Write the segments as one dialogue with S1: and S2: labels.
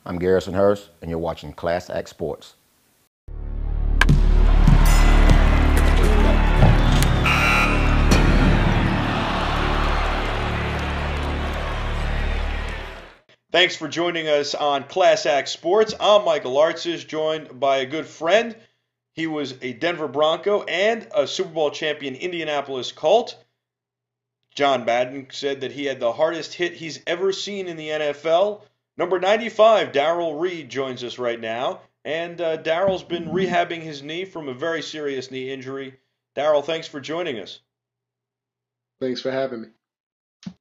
S1: I'm Garrison Hurst, and you're watching Class Act Sports.
S2: Thanks for joining us on Class Act Sports. I'm Michael Artsis, joined by a good friend. He was a Denver Bronco and a Super Bowl champion Indianapolis Colt. John Madden said that he had the hardest hit he's ever seen in the NFL. Number 95, Darrell Reid, joins us right now. And Darrell's been rehabbing his knee from a very serious knee injury. Darrell, thanks for joining us.
S3: Thanks for having me.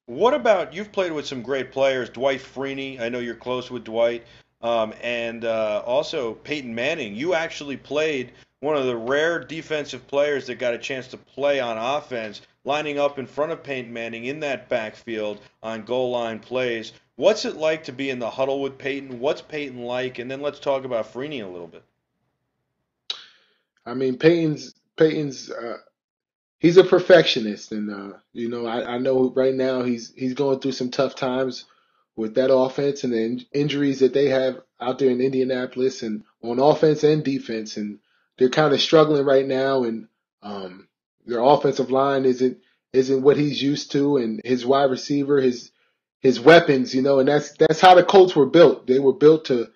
S2: What about, you've played with some great players, Dwight Freeney, I know you're close with Dwight, and also Peyton Manning. You actually played one of the rare defensive players that got a chance to play on offense, lining up in front of Peyton Manning in that backfield on goal line plays. What's it like to be in the huddle with Peyton? What's Peyton like? And then let's talk about Freeney a little bit.
S3: I mean, Peyton's he's a perfectionist, and I know right now he's going through some tough times with that offense and the injuries that they have out there in Indianapolis, and on offense and defense, and they're kind of struggling right now, and their offensive line isn't what he's used to, and his wide receiver, his weapons, and that's how the Colts were built. They were built to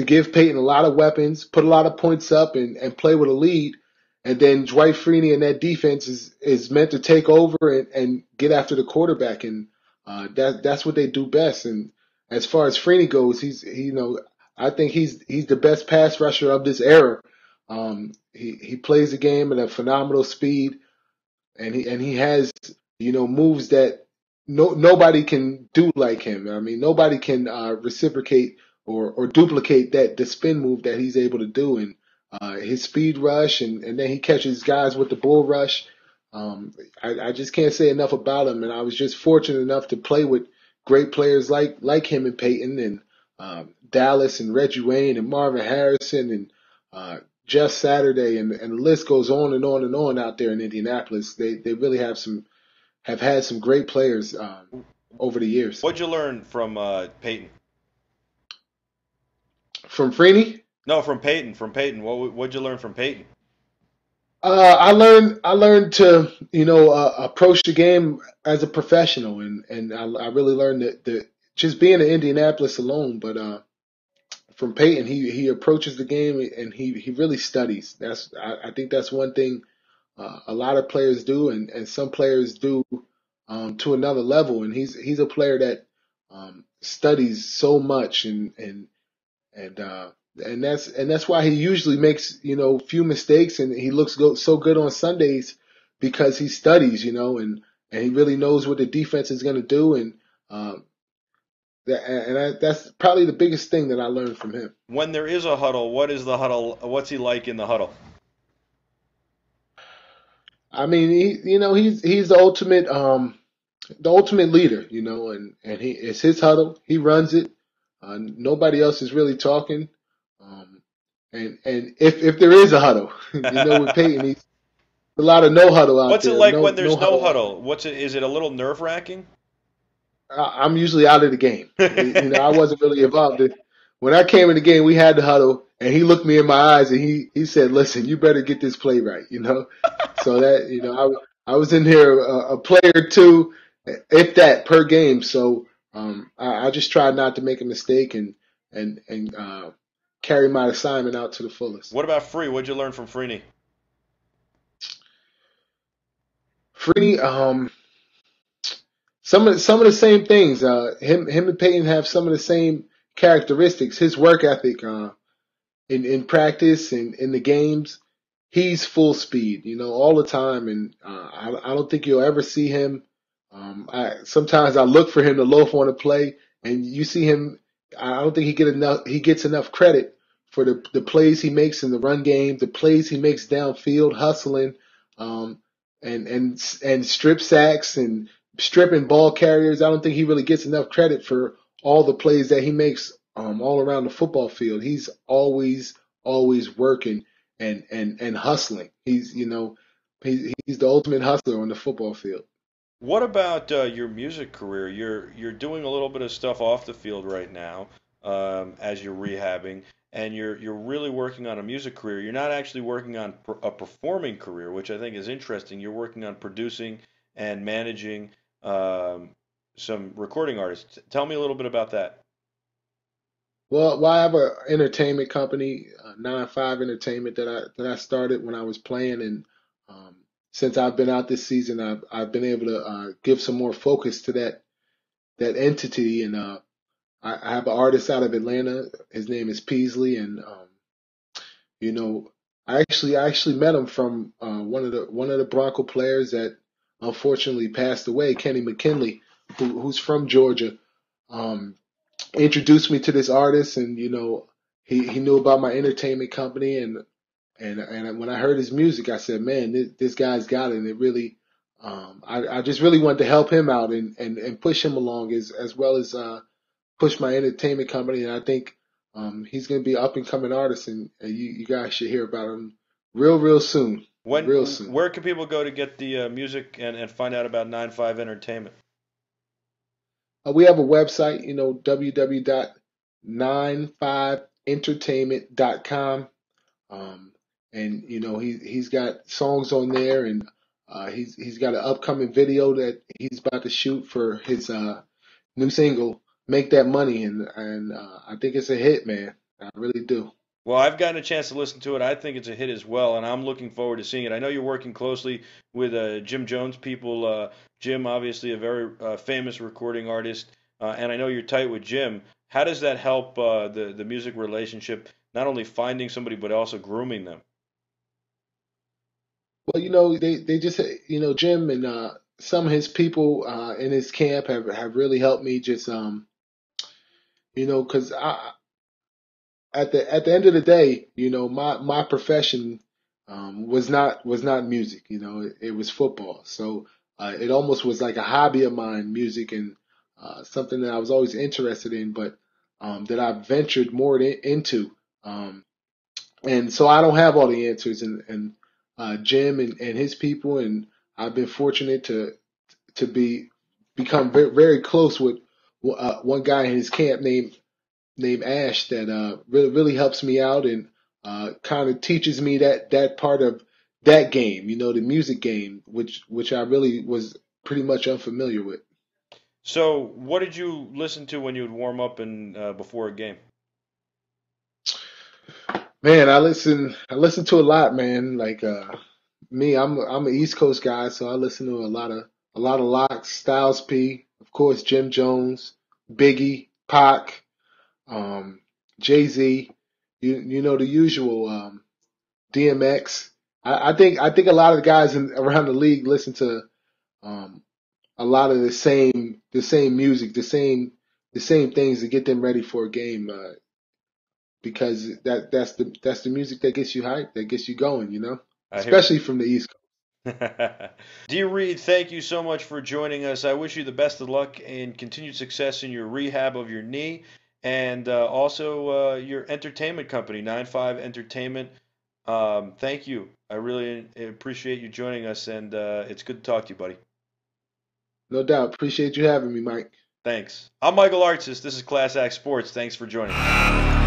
S3: give Peyton a lot of weapons, put a lot of points up, and play with a lead. And then Dwight Freeney and that defense is meant to take over and get after the quarterback, and that's what they do best. And as far as Freeney goes, I think he's the best pass rusher of this era. He plays the game at a phenomenal speed, and he has moves that nobody can do like him. I mean, nobody can reciprocate or duplicate the spin move that he's able to do, and his speed rush, and then he catches guys with the bull rush. I just can't say enough about him, and I was just fortunate enough to play with great players like him and Peyton, and Dallas and Reggie Wayne and Marvin Harrison and Jeff Saturday, and the list goes on and on and on out there in Indianapolis. They really have had some great players over the years.
S2: What'd you learn from Peyton?
S3: From Freeney?
S2: No, from Peyton. From Peyton. What'd you learn from Peyton?
S3: I learned to approach the game as a professional, and I really learned that just being in Indianapolis alone, but from Peyton, he approaches the game and he really studies. I think that's one thing a lot of players do, and some players do to another level. And he's a player that studies so much, and that's why he usually makes few mistakes, and he looks so good on Sundays because he studies, and he really knows what the defense is going to do, and that's probably the biggest thing that I learned from him.
S2: When there is a huddle, what is the huddle? What's he like in the huddle?
S3: I mean, he's the ultimate leader, and it's his huddle. He runs it. Nobody else is really talking. And if there is a huddle, with Peyton, he's a lot of no huddle out there.
S2: What's it like when there's no huddle? Is it a little nerve-wracking?
S3: I'm usually out of the game. I wasn't really involved. When I came in the game, we had the huddle, and he looked me in my eyes, and he said, "Listen, you better get this play right." So that I was in here a play or two, if that, per game. So I just tried not to make a mistake and carry my assignment out to the fullest.
S2: What about Free? What'd you learn from Freeney?
S3: Freeney, some of the same things. Him and Peyton have some of the same characteristics. His work ethic, in practice and in the games, he's full speed, all the time, and I don't think you'll ever see him. Sometimes I look for him to loaf on a play, and you see him. I don't think he gets enough credit for the plays he makes in the run game, the plays he makes downfield, hustling, and strip sacks and stripping ball carriers. I don't think he really gets enough credit for all the plays that he makes all around the football field. He's always working and hustling. He's the ultimate hustler on the football field.
S2: What about your music career? You're doing a little bit of stuff off the field right now. as you're rehabbing, and you're really working on a music career. You're not actually working on a performing career, which I think is interesting. You're working on producing and managing some recording artists. Tell me a little bit about that.
S3: Well, I have a entertainment company, 9-5 Entertainment that I started when I was playing, and um, since I've been out this season, I've been able to give some more focus to that entity, and I have an artist out of Atlanta. His name is Peasley, and you know, I actually met him from one of the Bronco players that unfortunately passed away, Kenny McKinley, who's from Georgia. Um, Introduced me to this artist, and he knew about my entertainment company, and when I heard his music, I said, man, this guy's got it. And it really, I just really wanted to help him out and push him along as well as push my entertainment company. And I think he's going to be an up and coming artist, and you guys should hear about him real soon, real soon.
S2: Where can people go to get the music and find out about 9-5 Entertainment?
S3: We have a website, www.95entertainment.com. Um, and he's got songs on there, and he's got an upcoming video that he's about to shoot for his new single, "Make That Money," and I think it's a hit, man. I really do.
S2: Well, I've gotten a chance to listen to it. I think it's a hit as well, and I'm looking forward to seeing it. I know you're working closely with Jim Jones people. Jim, obviously a very famous recording artist, and I know you're tight with Jim. How does that help the music relationship? Not only finding somebody, but also grooming them.
S3: Well, they just Jim and some of his people in his camp have really helped me just because I at the end of the day, my profession was not music. It was football. So it almost was like a hobby of mine, music, and something that I was always interested in, but that I ventured more into. Um, and so I don't have all the answers, and Jim and his people, and I've been fortunate to become very close with one guy in his camp named Ash that really helps me out and kind of teaches me that part of that game, the music game, which I really was pretty much unfamiliar with.
S2: So, what did you listen to when you would warm up and before a game?
S3: Man, I listen to a lot, man. Like me, I'm an East Coast guy, so I listen to a lot of locks, Styles P, of course, Jim Jones, Biggie, Pac, um, Jay Z. You know the usual. DMX. I think a lot of the guys around the league listen to um, a lot of the same music, the same things to get them ready for a game, because that's the music that gets you hyped, that gets you going,
S2: I hear.
S3: especially from the East Coast.
S2: Dear Reed, thank you so much for joining us. I wish you the best of luck and continued success in your rehab of your knee and also your entertainment company, 9-5 Entertainment. Thank you. I really appreciate you joining us, and it's good to talk to you, buddy.
S3: No doubt. Appreciate you having me, Mike.
S2: Thanks. I'm Michael Artsis. This is Class Act Sports. Thanks for joining us.